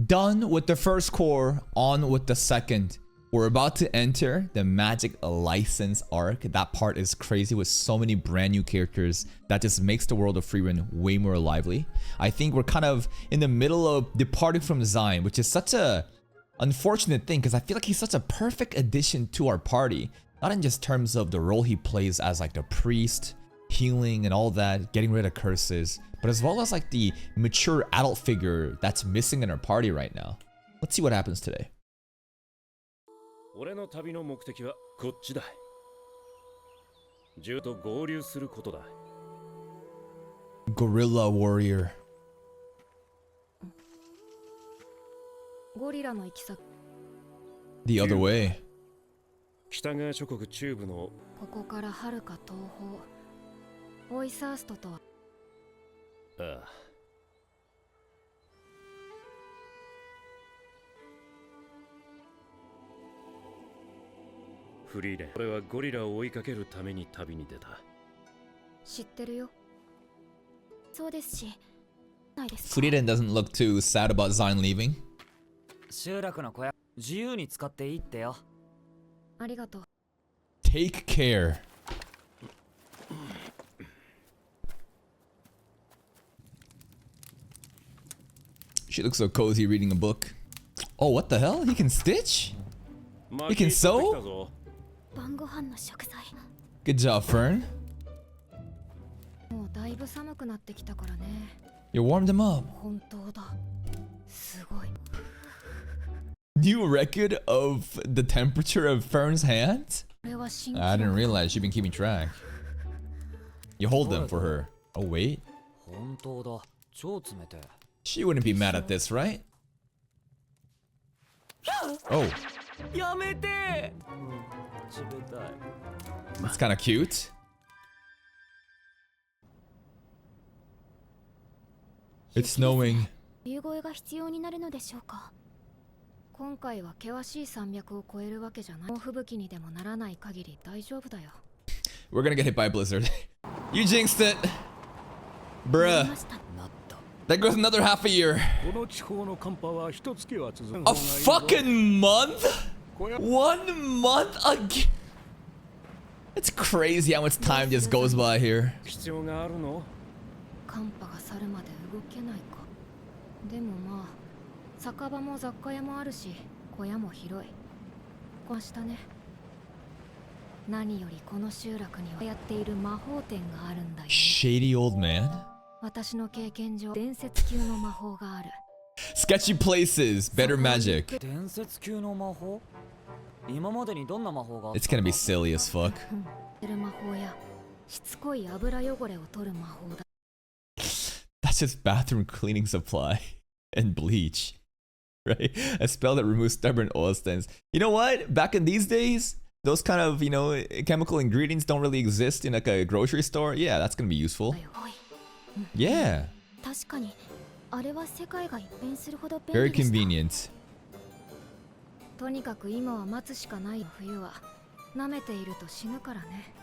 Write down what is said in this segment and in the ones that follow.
Done with the first core, on with the second. We're about to enter the Magic License arc. That part is crazy with so many brand new characters that just makes the world of Frieren way more lively. I think we're kind of in the middle of departing from Zion, which is such a unfortunate thing because I feel like he's such a perfect addition to our party. Not in just terms of the role he plays as like the priest, healing and all that, getting rid of curses, but as well as like the mature adult figure that's missing in our party right now. Let's see what happens today. 俺の旅の目的はこっちだ。銃と合流することだ。Gorilla warrior. ゴリラの行き先。The other way. 北側諸国中部のここから遥か東方。オイサーストとは。ああ。フリーレン、俺はゴリラを追いかけるために旅に出た。知ってるよ。そうですし、ないですか。 Frieren doesn't look too sad about Zion leaving. 集落の小屋、自由に使っていいってよ。ありがとう。Take care. She looks so cozy reading a book. Oh, what the hell? He can stitch? He can sew? 晩ご飯の食材。Good job, Fern. もうだいぶ寒くなってきたからね。You warmed him up. 本当だ。すごい。New record of the temperature of Fern's hand? I didn't realize she'd been keeping track. You hold them for her. Oh, wait. 本当だ。超冷て。She wouldn't be mad at this, right? Oh. やめて。冷たい。That's kind of cute. It's snowing. 冬越えが必要になるのでしょうか。今回は険しい山脈を越えるわけじゃない。猛吹雪にでもならない限り大丈夫だよ。We're gonna get hit by a blizzard. You jinxed it. Bruh. That goes another half a year. A fucking month? 1 month again? It's crazy how much time just goes by here. 寒波が去るまで動けないか。でもまあ、酒場も雑貨屋もあるし、小屋も広い。こうしたね。何よりこの集落にはやっている魔法店があるんだよ。Shady old man? 私の経験上、伝説級の魔法がある。Sketchy places, better magic. 伝説級の魔法？今までにどんな魔法があった？ It's gonna be silly as fuck. 魔法やしつこい油汚れを取る魔法だ。That's just bathroom cleaning supply and bleach, right? A spell that removes stubborn oil stains. You know what? Back in these days, those kind of, you know, chemical ingredients don't really exist in like a grocery store. Yeah, that's gonna be useful. Yeah. 確かに、あれは世界が一変するほど便 Very 利でした。 convenient. とにかく今は待つしかない。冬は舐めていると死ぬからね。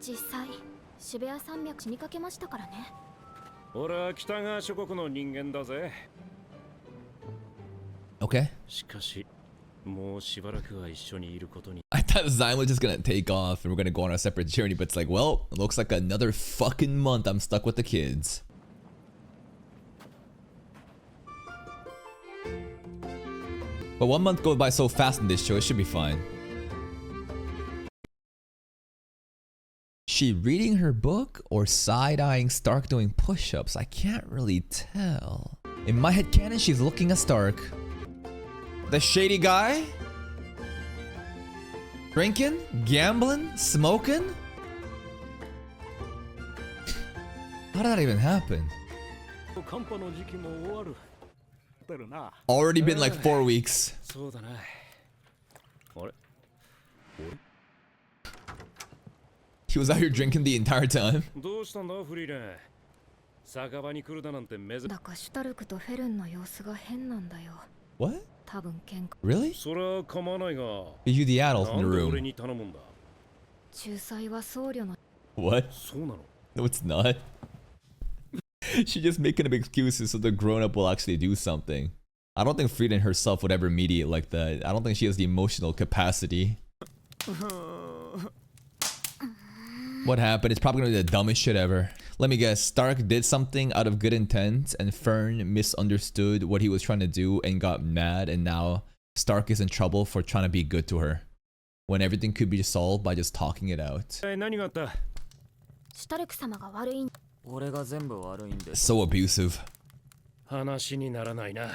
実際、シベア山脈見かけましたからね。俺は北側諸国の人間だぜ。Okay. しかし、もうしばらくは一緒にいることに。I thought Zion was just gonna take off and we're gonna go on a separate journey, but it's like, well, it looks like another fucking month I'm stuck with the kids. But 1 month goes by so fast in this show, it should be fine. She reading her book or side-eyeing Stark doing push-ups? I can't really tell. In my headcanon, she's looking at Stark. The shady guy? Drinking? Gambling? Smoking? How did that even happen? Already been like 4 weeks. He was out here drinking the entire time. だかシュタルクとフェルンの様子が変なんだよ。 What? 多分喧嘩。 Really? それは構わないが。 You the adult in the なんで room. 俺に頼むんだ。仲裁は僧侶の。 What? そうなの。 No, it's not. She's just making up excuses so the grown-up will actually do something. I don't think Frieren herself would ever mediate like that. I don't think she has the emotional capacity. What happened? It's probably gonna be the dumbest shit ever. Let me guess. Stark did something out of good intent and Fern misunderstood what he was trying to do and got mad, and now Stark is in trouble for trying to be good to her when everything could be solved by just talking it out. 何があった？シュタルク様が悪いん。俺が全部悪いんです。 So abusive. 話にならないな。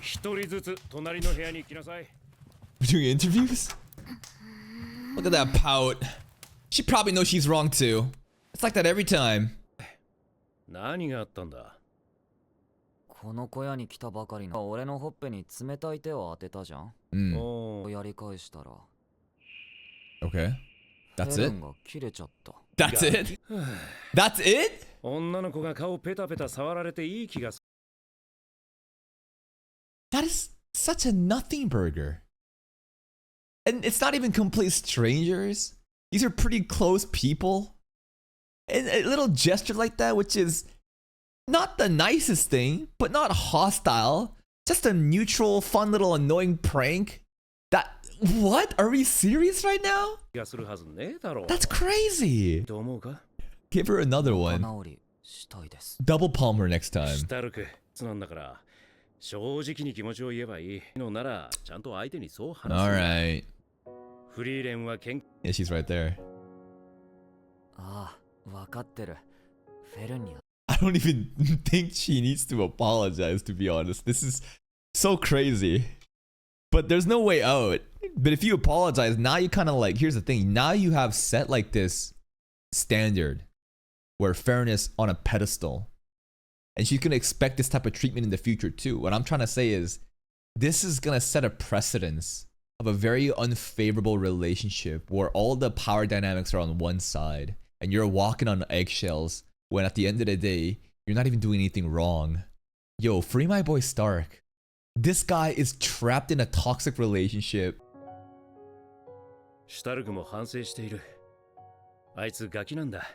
一人ずつ隣の部屋に来なさい。 We're doing interviews? Look at that pout. She probably knows she's wrong too. It's like that every time. 何があったんだ？この小屋に来たばかりの俺のほっぺに冷たい手を当てたじゃん。Mm. おー、やり返したら Okay. That's ヘレ it? ンが切れちゃった。 That's it? That's it? 女の子が顔ペタペタ触られていい気がす That is such a nothing burger. And it's not even complete strangers. These are pretty close people. And a little gesture like that, which is not the nicest thing, but not hostile. Just a neutral, fun little annoying prank. That, what? Are we serious right now? 気がするはずねえだろう。 That's crazy. どう思うか？ Give her another 仲 one. 直りしたいです。 Double palm her next シ time. ュタルク、なんだから、正直に気持ちを言えばいいのなら、ちゃんと相手にそう話す。 Alright. フリーレンは健 Yeah, she's right there. ああ、わかってる。フェルンに I don't even think she needs to apologize, to be honest. This is so crazy. But there's no way out. But if you apologize, now you kind of like, here's the thing. Now you have set like this standard where fairness on a pedestal. And she's going to expect this type of treatment in the future too. What I'm trying to say is this is going to set a precedence of a very unfavorable relationship where all the power dynamics are on one side and you're walking on eggshells when at the end of the day, you're not even doing anything wrong. Yo, free my boy Stark. This guy is trapped in a toxic relationship. シュタルクも反省している。あいつガキなんだ。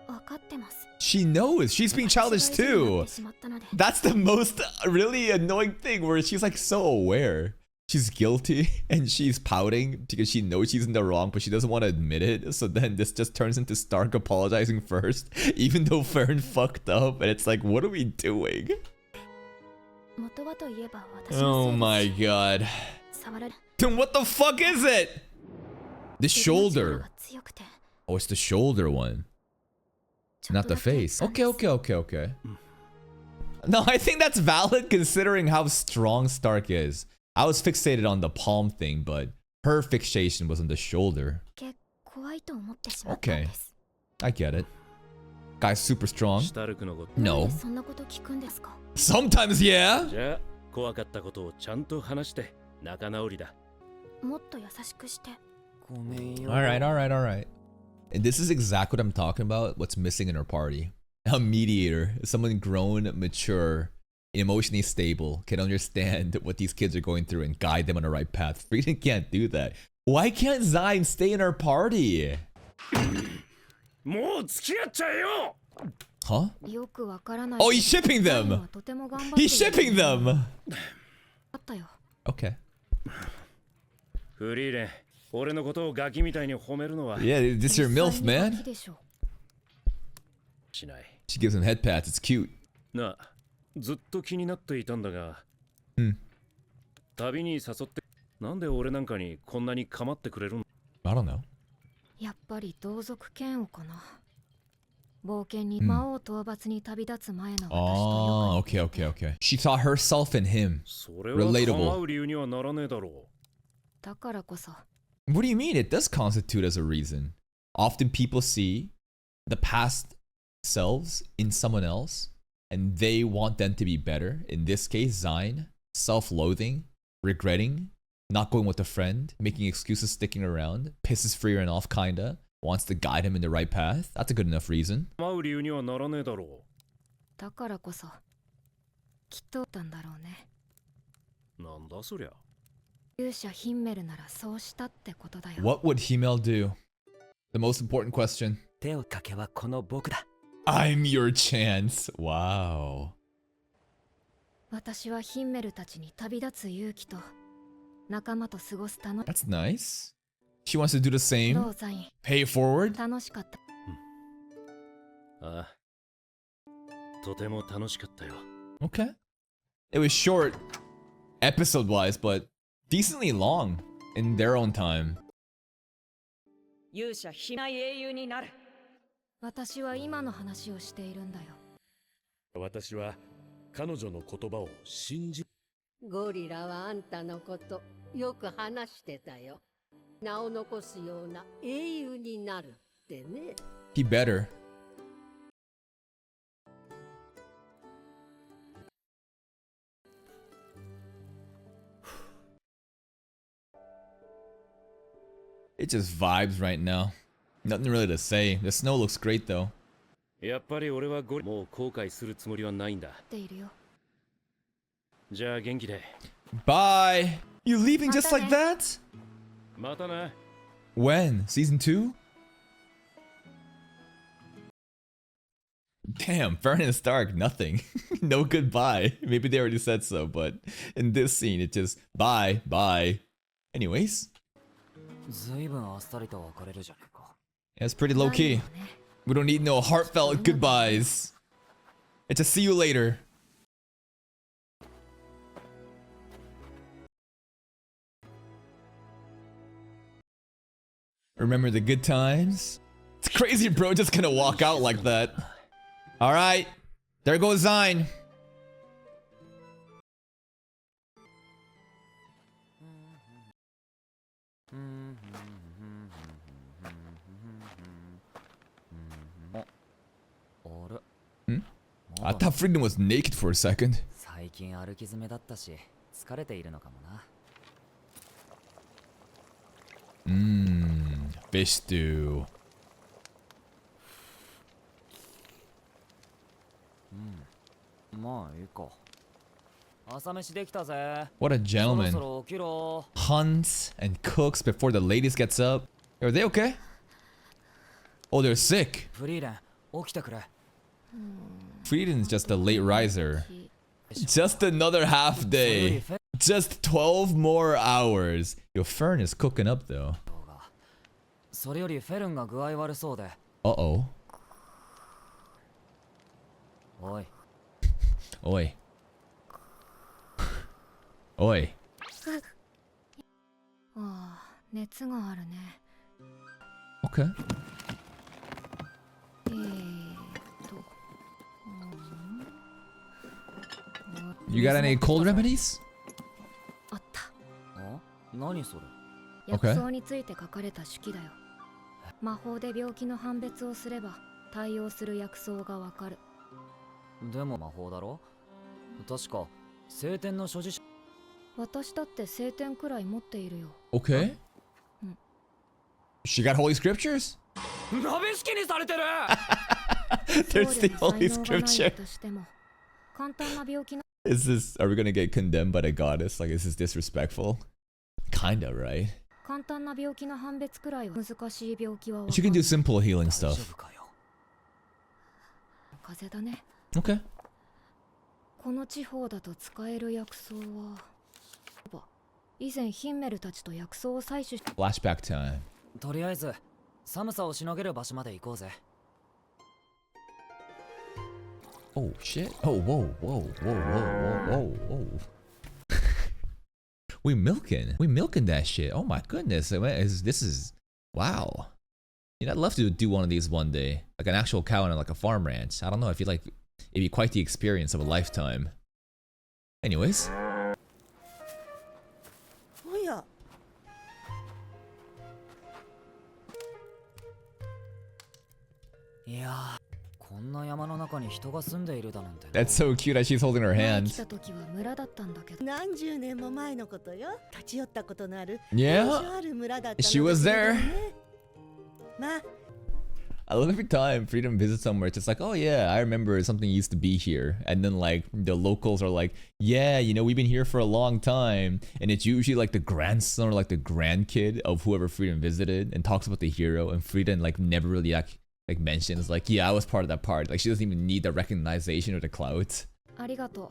分かってます。 She knows she's being childish 私が意地になっ too. てしまったので That's the most really annoying thing where she's like so aware. She's guilty and she's pouting because she knows she's in the wrong, but she doesn't want to admit it. So then this just turns into Stark apologizing first, even though Fern fucked up. And it's like, what are we doing? 元はといえば私 Oh のせい my です god. 触られ Then what the fuck is it? The 自分の力 shoulder. が強くて Oh, it's the shoulder one, ちょっ not と the だけ face. なんで Okay, す okay, okay, okay. No, I think that's valid considering how strong Stark is. I was fixated on the palm thing, but her fixation was on the shoulder. 結構怖いと思ってしまったんです I get it. Guy's super strong. シュタルクのこと。なん No. でそんなこと聞くんですか Sometimes, yeah. じゃあ、怖かったことをちゃんと話して仲直りだ。もっと優しくしてごめんよ。 All right, all right, all right. And this is exactly what I'm talking about. What's missing in our party? A mediator, someone grown, mature, emotionally stable, can understand what these kids are going through and guide them on the right path. Frieden can't do that. Why can't Zyme stay in our party? もう付き合っちゃえよ。 Huh? よくわからない Oh, he's shipping 彼 them. はとても頑張ってい He's る shipping them. あったよ Okay. フリーレン、俺のことをガキみたいに褒めるのは Yeah, this your 実 MILF, 際に man. ガキでしょしない。 She gives him head pats. It's cute. なあ、ずっと気になっていたんだが、うん旅に誘ってなんで俺なんかにこんなに構ってくれるの？ I don't know. やっぱり同族嫌悪かな冒険に魔王討伐に旅立つ前の私と Oh, よく okay, okay, okay. She saw herself in him. それは Relatable. 構う理由にはならねえだろう。だからこそ What do you mean? It does constitute as a reason. Often people see the past selves in someone else and they want them to be better. In this case, Zine, self-loathing, regretting, not going with a friend, making excuses, sticking around, pisses Frieren off kinda, wants to guide him in the right path. That's a good enough reason. 構う理由にはならねえだろだからこそきっとだったんだろうねう。なんだそりゃ。勇者ヒンメルならそうしたってことだよ What would Himmel do? The most important question. 手をかけはこの僕だ。 I'm your chance. Wow. 私はヒンメルたちに旅立つ勇気と仲間と過ごす楽し That's nice. She wants to do the ど same. うザイン Pay it forward. 楽しかった。ああ、とても楽しかったよ。 Okay. It was short, episode-wise, but decently long in their own time. 勇者非内英雄になる。私は今の話をしているんだよ。私は彼女の言葉を信じ。ゴリラはあんたのことよく話してたよ。名を残すような英雄になるってね。He better. It just vibes right now. Nothing really to say. The snow looks great though. やっぱり俺はもう後悔するつもりはないんだ。っているよ。じゃあ元気で。 Bye! You leaving just like that? またな。 When? Season 2? Damn, Frieren and Stark, nothing. No goodbye. Maybe they already said so, but in this scene, it just bye, bye. Anyways, ずいぶんあっさりと別れるじゃねえか。 yeah, it's pretty low key. We don't need no heartfelt goodbyes. It's a see you later. Remember the good times? It's crazy, bro. Just gonna walk out like that. All right, there goes Zine. I thought Frieren was naked for a second. 最近歩き詰めだったし、疲れているのかもな。Fish stew. まあいいか。朝飯できたぜ。 What a そろ gentleman. そろ起きろ。 Hunts and cooks before the ladies gets up. Are they okay? Oh, they're sick. フリーレン、起きてくれ。 Frieren's just a late riser. Just another half day. Just 12 more hours. Yo, Frieren is cooking up though. それよりフェルンが具合悪そうで。 Uh-oh. おい。 Oi. Oi. ああ、熱があるね。 Okay. と。You got any cold remedies? あった。あ、何それ。薬草について書かれた手記だよ。魔法で病気の判別をすれば対応する薬草がわかる。でも魔法だろ。確か聖典の所持者。私だって聖典くらい持っているよ。 Okay. She got holy scriptures? 鍋敷きにされてる。 There's the holy 才能がない scripture. としても簡単な病気な。 Is this, are we gonna get condemned by the goddess? Like, is this disrespectful? Kinda, right? 簡単な病気の判別くらいは難しい病気はわか She る。 can do simple healing 大 stuff. 丈夫かよ。風邪だね。 Okay. この地方だと使える薬草は以前ヒンメルたちと薬草を採取し Flashback time. とりあえず寒さをしのげる場所まで行こうぜ。 Oh shit. Oh, whoa, whoa, whoa, whoa, whoa, whoa, whoa. We milking that shit. Oh my goodness. This is, wow. You know, I'd love to do one of these one day. Like an actual cow on like a farm ranch. I don't know, I feel like it'd be quite the experience of a lifetime. Anyways. おや。いやー、こんな山の中に人が住んでいるだなんて。 That's so cute that she's holding her 前に hands. 来た時は村だったんだけど何十年も前のことよ。立ち寄ったことのある。 Yeah. 印象ある村だったの She was だけ there. どね。まあ。 I love every time Freedom visits somewhere, it's just like, oh yeah, I remember something used to be here. And then like the locals are like, yeah, you know, we've been here for a long time. And it's usually like the grandson or like the grandkid of whoever Freedom visited and talks about the hero. And Freedom like never really like mentions like, yeah, I was part of that part. Like she doesn't even need the recognition or the clout. ありがとう。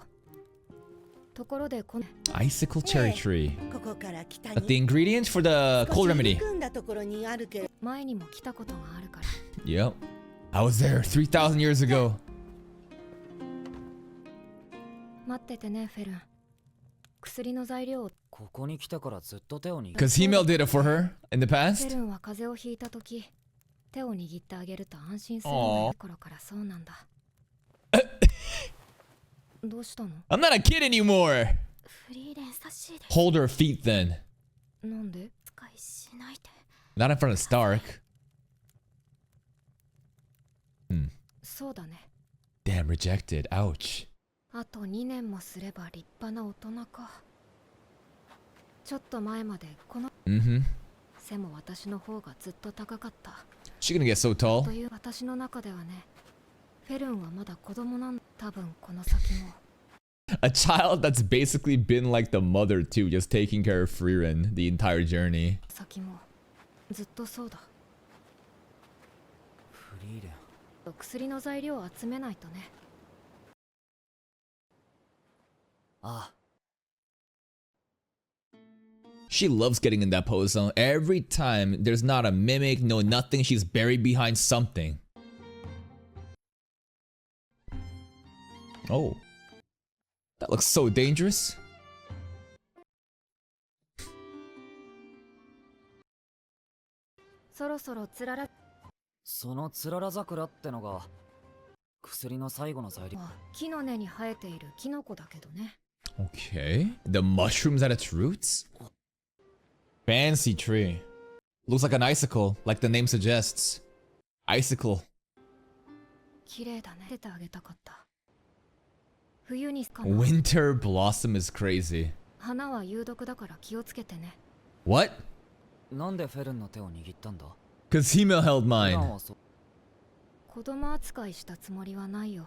ところでこの Icicle cherry tree. ここから北 But the に ingredient for the 少 cold し remedy. 入り組んだところにあるけど前にも来たことがあるから。 Yep. I was there 3,000 years ago. 待っててね、フェルン。薬の材料を。ここに来てからずっと手を握 Because Himel did it for her in the フェ past. ルンは風邪をひいた時、手を握ってあげると安心するんだよ。頃からそうなんだ。どうしたの？ I'm not a kid anymore. フリーレンさしいで。 Hold her feet then. なんで？使いしないで。 Not in front of Stark. そうだね。 Damn, rejected. Ouch. あと2年もすれば立派な大人か。ちょっと前までこの Mm-hmm. 背も私の方がずっと高かった。 She gonna get so tall. という私の中ではね、フェルンはまだ子供なんだ。多分この先も。 A child that's basically been like the mother too, just taking care of Frieren the entire journey. 先もずっとそうだ。フリーレン。薬の材料を集めないとね。ああ、 She loves getting in that pose though. Every time there's not a mimic, no nothing, she's buried behind something. Oh. That looks so dangerous. そろそろつららそのつらら桜ってのが薬の最後の材料。は木の根に生えているキノコだけどね。 Okay. The mushrooms at its roots? Fancy tree. Looks like an icicle, like the name suggests. Icicle. 綺麗だね。出てあげたかった。冬にかな。 Winter blossom is crazy. 花は有毒だから気をつけてね。 What? なんでフェルンの手を握ったんだ？ Cause Himel held 普段 mine. はそ子供扱いしたつもりはないよ。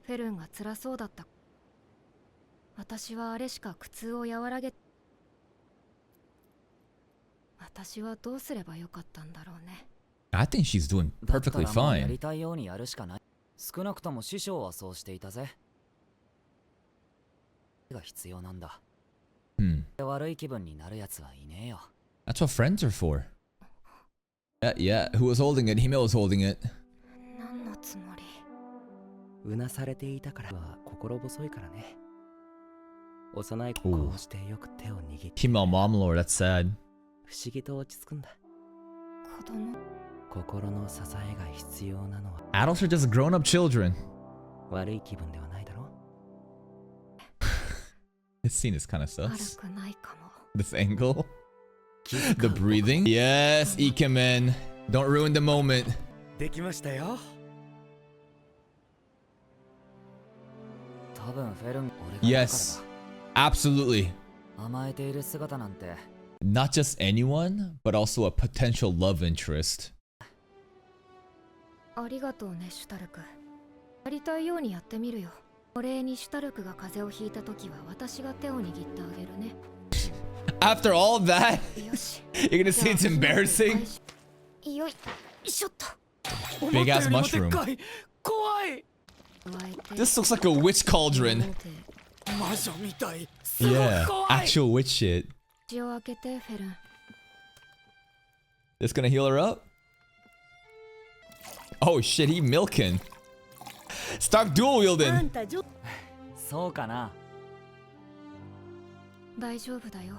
フェルンが辛そうだった。私はあれしか苦痛を和らげ。私はどうすればよかったんだろうね。 I think she's doing だったら perfectly もうや fine. りたいようにやるしかない。少なくとも師匠はそうしていたぜ。が必要なんだ。悪い気分になるやつはいねえよ。 That's what friends are for. Yeah, who was holding it? Himel was holding it. 何のつもり？うなされていたからは心細いからね。幼い子こうしてよく手を握って Himel mom lore, that's sad. 不思議と落ち着くんだ。子供？心の支えが必要なのは Adults are just grown up children. 悪い気分ではないだろ。 This scene is kind of 悪 sus. くないかも。 This angle. The breathing. Yes, Ikemen. Don't ruin the moment. できましたよ。多分フェルン俺がいるからだ。 Yes, absolutely. 甘えている姿なんて Not just anyone, but also a potential love interest. ありがとうね、シュタルク。やりたいようにやってみるよ。お礼にシュタルクが風邪をひいた時は私が手を握ってあげるね。 After all that, よし。 you're gonna say it's embarrassing? よいしょっと。 Big ass mushroom. 怖い。 This looks like a witch cauldron. 魔女みたい。 Yeah, actual witch shit. 口を開けて、フェルン。 This gonna heal her up? Oh shit, he milking. Stark dual あ wielding. んたそうかな。大丈夫だよ。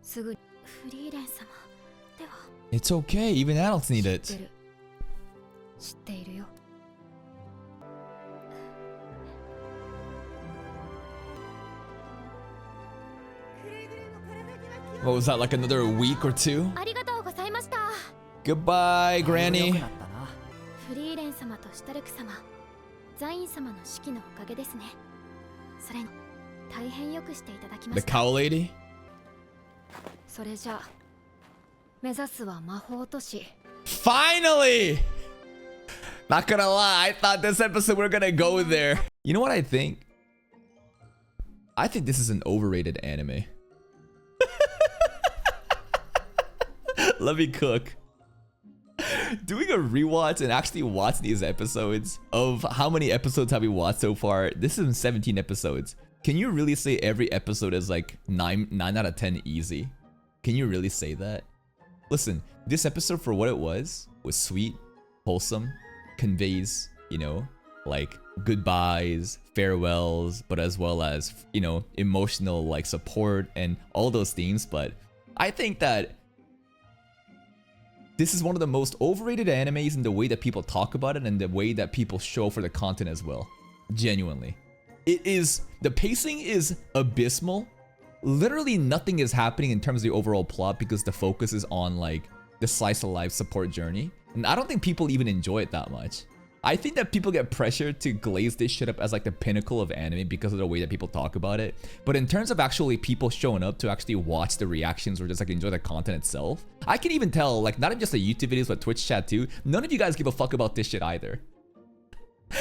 すぐに。フリーレン様では。 It's okay, even adults need 知っ it. てる。知っているよ。 What was that, like another week or two? ありがとうございました。 Goodbye, 良 Granny. くなったな。フリーレン様とシュタルク様、ザイン様の指揮のおかげですね。それに大変よくしていただきま The した。 cow lady? それじゃあ目指すは魔法都市。 Finally! Not gonna lie, I thought this episode we are gonna go there. You know what I think? I think this is an overrated anime. Let me cook. Doing a rewatch and actually watch these episodes of how many episodes have we watched so far? This is 17 episodes. Can you really say every episode is like 9 out of 10 easy? Can you really say that? Listen, this episode for what it was sweet, wholesome, conveys, you know, like goodbyes, farewells, but as well as, you know, emotional like support and all those themes. But I think that this is one of the most overrated animes in the way that people talk about it and the way that people show for the content as well. Genuinely. It is, the pacing is abysmal. Literally nothing is happening in terms of the overall plot because the focus is on like the slice of life support journey. And I don't think people even enjoy it that much. I think that people get pressured to glaze this shit up as like the pinnacle of anime because of the way that people talk about it. But in terms of actually people showing up to actually watch the reactions or just like enjoy the content itself, I can even tell, like not even just the YouTube videos but Twitch chat too, none of you guys give a fuck about this shit either.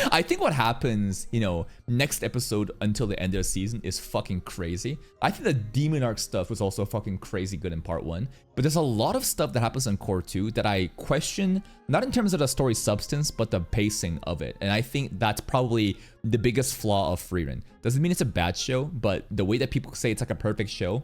I think what happens, you know, next episode until the end of the season is fucking crazy. I think the Demon Arc stuff was also fucking crazy good in part 1. But there's a lot of stuff that happens in core 2 that I question, not in terms of the story substance, but the pacing of it. And I think that's probably the biggest flaw of Frieren. Doesn't mean it's a bad show, but the way that people say it's like a perfect show,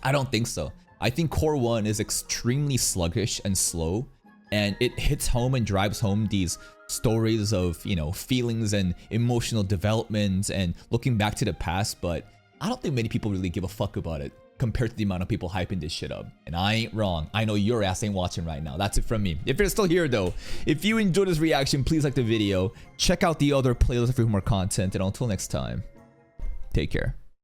I don't think so. I think core 1 is extremely sluggish and slow. And it hits home and drives home these stories of, you know, feelings and emotional development and looking back to the past, but I don't think many people really give a fuck about it compared to the amount of people hyping this shit up. And I ain't wrong. I know your ass ain't watching right now. That's it from me. If you're still here though, if you enjoyed this reaction, please like the video. Check out the other playlist for more content, and until next time, take care.